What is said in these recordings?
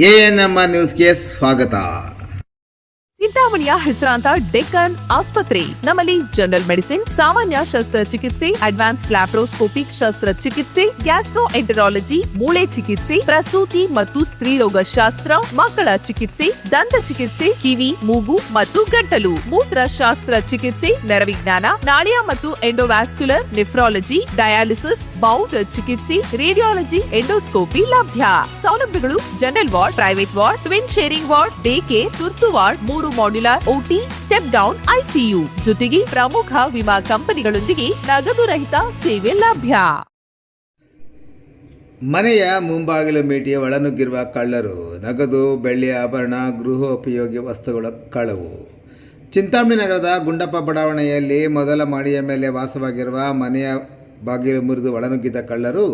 ANMR ನ್ಯೂಸ್ಗೆ ಸ್ವಾಗತ. ಚಿಂತಾಮಣಿಯ ಹೆಸರಾಂತ ಡೆಕ್ಕನ್ ಆಸ್ಪತ್ರೆ. ನಮ್ಮಲ್ಲಿ ಜನರಲ್ ಮೆಡಿಸಿನ್, ಸಾಮಾನ್ಯ ಶಸ್ತ್ರಚಿಕಿತ್ಸೆ, ಅಡ್ವಾನ್ಸ್ ಲ್ಯಾಪ್ರೋಸ್ಕೋಪಿಕ್ ಶಸ್ತ್ರಚಿಕಿತ್ಸೆ, ಗ್ಯಾಸ್ಟ್ರೋಎಂಟರಾಲಜಿ, ಮೂಳೆ ಚಿಕಿತ್ಸೆ, ಪ್ರಸೂತಿ ಮತ್ತು ಸ್ತ್ರೀರೋಗ ಶಾಸ್ತ್ರ, ಮಕ್ಕಳ ಚಿಕಿತ್ಸೆ, ದಂತ ಚಿಕಿತ್ಸೆ, ಕಿವಿ, ಮೂಗು ಮತ್ತು ಗಂಟಲು, ಮೂತ್ರಶಾಸ್ತ್ರ ಚಿಕಿತ್ಸೆ, ನರವಿಜ್ಞಾನ, ನಾಳಿಯ ಮತ್ತು ಎಂಡೋವ್ಯಾಸ್ಕ್ಯುಲರ್, ನೆಫ್ರಾಲಜಿ, ಡಯಾಲಿಸಿಸ್, ಬೌಲ್ ಚಿಕಿತ್ಸೆ, ರೇಡಿಯಾಲಜಿ, ಎಂಡೋಸ್ಕೋಪಿ ಲಭ್ಯ. ಸೌಲಭ್ಯಗಳು: general ward, private ward, twin sharing ward, day care, ತುರ್ತು ward, 3 modular OT, step down ICU, ಜೊತೆಗೆ ಪ್ರಮುಖ ವಿಮಾ ಕಂಪನಿಗಳೊಂದಿಗೆ ನಗದು ರಹಿತ ಸೇವೆ ಲಭ್ಯ. ಮನೆಯ ಮುಂಬಾಗಿಲು ಮೀಟಿಯ ಒಳನುಗ್ಗಿರುವ ಕಳ್ಳರು, ನಗದು, ಬೆಳ್ಳಿ ಆಭರಣ, ಗೃಹೋಪಯೋಗಿ ವಸ್ತುಗಳ ಕಳವು. ಚಿಂತಾಮಣಿ ನಗರದ ಗುಂಡಪ್ಪ ಬಡಾವಣೆಯಲ್ಲಿ ಮೊದಲ ಮಹಡಿಯ ಮೇಲೆ ವಾಸವಾಗಿರುವ ಮನೆಯ ಬಾಗಿಲು ಮುರಿದು ಒಳನುಗ್ಗಿದ್ದ ಕಳ್ಳರು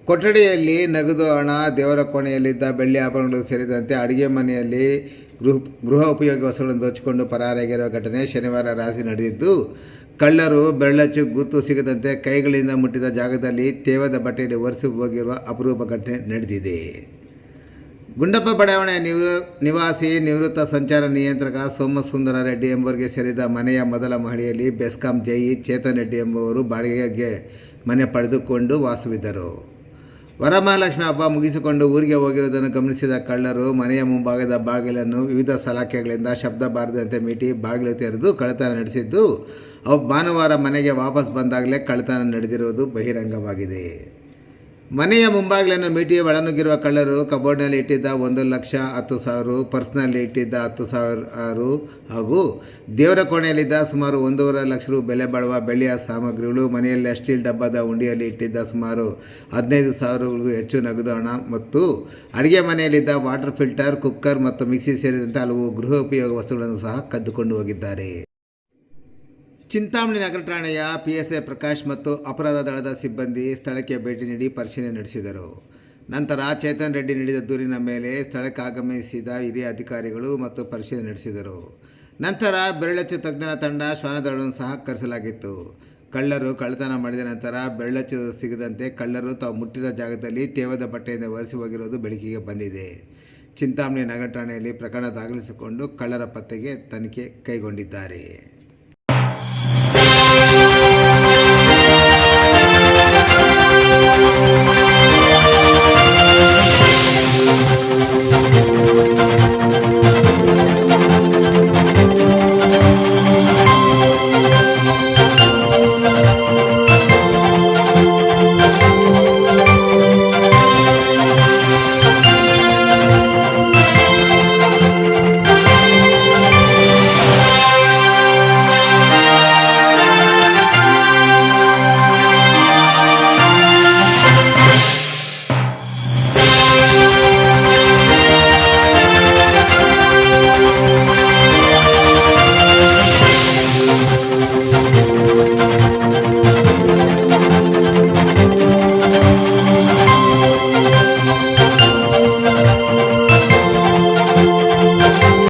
ಕೊಠಡಿಯಲ್ಲಿ ನಗದು, ಹಣ, ದೇವರ ಕೋಣೆಯಲ್ಲಿದ್ದ ಬೆಳ್ಳಿ ಆಭರಣಗಳು ಸೇರಿದಂತೆ ಅಡುಗೆ ಮನೆಯಲ್ಲಿ ಗೃಹ ಉಪಯೋಗಿ ವಸ್ತುಗಳನ್ನು ದೋಚಿಕೊಂಡು ಪರಾರಿಯಾಗಿರುವ ಘಟನೆ ಶನಿವಾರ ರಾತ್ರಿ ನಡೆದಿದ್ದು, ಕಳ್ಳರು ಬೆರಳಚ್ಚು ಗುರುತು ಸಿಗದಂತೆ ಕೈಗಳಿಂದ ಮುಟ್ಟಿದ ಜಾಗದಲ್ಲಿ ತೇವದ ಬಟ್ಟೆಯಲ್ಲಿ ಒರೆಸಿ ಹೋಗಿರುವ ಅಪರೂಪ ಘಟನೆ ನಡೆದಿದೆ. ಗುಂಡಪ್ಪ ಬಡಾವಣೆಯ ನಿವಾಸಿ ನಿವೃತ್ತ ಸಂಚಾರ ನಿಯಂತ್ರಕ ಸೋಮಸುಂದರ ರೆಡ್ಡಿ ಎಂಬುವರಿಗೆ ಸೇರಿದ ಮನೆಯ ಮೊದಲ ಮಹಡಿಯಲ್ಲಿ ಬೆಸ್ಕಾಂ ಜೈ ಚೇತನ್ ರೆಡ್ಡಿ ಎಂಬುವರು ಬಾಡಿಗೆಗೆ ಮನೆ ಪಡೆದುಕೊಂಡು ವಾಸವಿದ್ದರು. ವರಮಹಾಲಕ್ಷ್ಮಿ ಹಬ್ಬ ಮುಗಿಸಿಕೊಂಡು ಊರಿಗೆ ಹೋಗಿರುವುದನ್ನು ಗಮನಿಸಿದ ಕಳ್ಳರು ಮನೆಯ ಮುಂಭಾಗದ ಬಾಗಿಲನ್ನು ವಿವಿಧ ಸಲಾಖೆಗಳಿಂದ ಶಬ್ದ ಬಾರದಂತೆ ಮೀಟಿ ಬಾಗಿಲು ತೆರೆದು ಕಳ್ಳತನ ನಡೆಸಿದ್ದು, ಭಾನುವಾರ ಮನೆಗೆ ವಾಪಸ್ ಬಂದಾಗಲೇ ಕಳ್ಳತನ ನಡೆದಿರುವುದು ಬಹಿರಂಗವಾಗಿದೆ. ಮನೆಯ ಮುಂಭಾಗಿಲನ್ನು ಮೀಟಿ ಒಳನುಗ್ಗಿರುವ ಕಳ್ಳರು ಕಬೋರ್ಡ್ನಲ್ಲಿ ಇಟ್ಟಿದ್ದ 1,10,000, ಪರ್ಸ್ನಲ್ಲಿ ಇಟ್ಟಿದ್ದ 10,000 ಹಾಗೂ ದೇವರ ಕೋಣೆಯಲ್ಲಿದ್ದ ಸುಮಾರು 1.5 ಲಕ್ಷ ರು ಬೆಲೆ ಬಾಳುವ ಬೆಳ್ಳಿಯ ಸಾಮಗ್ರಿಗಳು, ಮನೆಯಲ್ಲಿ ಸ್ಟೀಲ್ ಡಬ್ಬದ ಉಂಡಿಯಲ್ಲಿ ಇಟ್ಟಿದ್ದ ಸುಮಾರು 15,000ಗೂ ಹೆಚ್ಚು ನಗದು ಹಣ ಮತ್ತು ಅಡುಗೆ ಮನೆಯಲ್ಲಿದ್ದ ವಾಟರ್ ಫಿಲ್ಟರ್, ಕುಕ್ಕರ್ ಮತ್ತು ಮಿಕ್ಸಿ ಸೇರಿದಂತೆ ಹಲವು ಗೃಹೋಪಯೋಗ ವಸ್ತುಗಳನ್ನು ಸಹ ಕದ್ದುಕೊಂಡು ಹೋಗಿದ್ದಾರೆ. ಚಿಂತಾಮಣಿ ನಗರ ಠಾಣೆಯ PSI ಪ್ರಕಾಶ್ ಮತ್ತು ಅಪರಾಧ ದಳದ ಸಿಬ್ಬಂದಿ ಸ್ಥಳಕ್ಕೆ ಭೇಟಿ ನೀಡಿ ಪರಿಶೀಲನೆ ನಡೆಸಿದರು. ನಂತರ ಚೇತನ್ ರೆಡ್ಡಿ ನೀಡಿದ ದೂರಿನ ಮೇಲೆ ಸ್ಥಳಕ್ಕೆ ಆಗಮಿಸಿದ ಹಿರಿಯ ಅಧಿಕಾರಿಗಳು ಮತ್ತು ಪರಿಶೀಲನೆ ನಡೆಸಿದರು. ನಂತರ ಬೆರಳಚ್ಚು ತಜ್ಞರ ತಂಡ ಶ್ವಾನದಳವನ್ನು ಸಹ ಕರೆಸಲಾಗಿತ್ತು. ಕಳ್ಳರು ಕಳ್ಳತನ ಮಾಡಿದ ನಂತರ ಬೆರಳಚ್ಚು ಸಿಗದಂತೆ ಕಳ್ಳರು ತಾವು ಮುಟ್ಟಿದ ಜಾಗದಲ್ಲಿ ತೇವದ ಬಟ್ಟೆಯಿಂದ ಒರೆಸಿ ಹೋಗಿರುವುದು ಬೆಳಕಿಗೆ ಬಂದಿದೆ. ಚಿಂತಾಮಣಿ ನಗರ ಠಾಣೆಯಲ್ಲಿ ಪ್ರಕರಣ ದಾಖಲಿಸಿಕೊಂಡು ಕಳ್ಳರ ಪತ್ತೆಗೆ ತನಿಖೆ ಕೈಗೊಂಡಿದ್ದಾರೆ.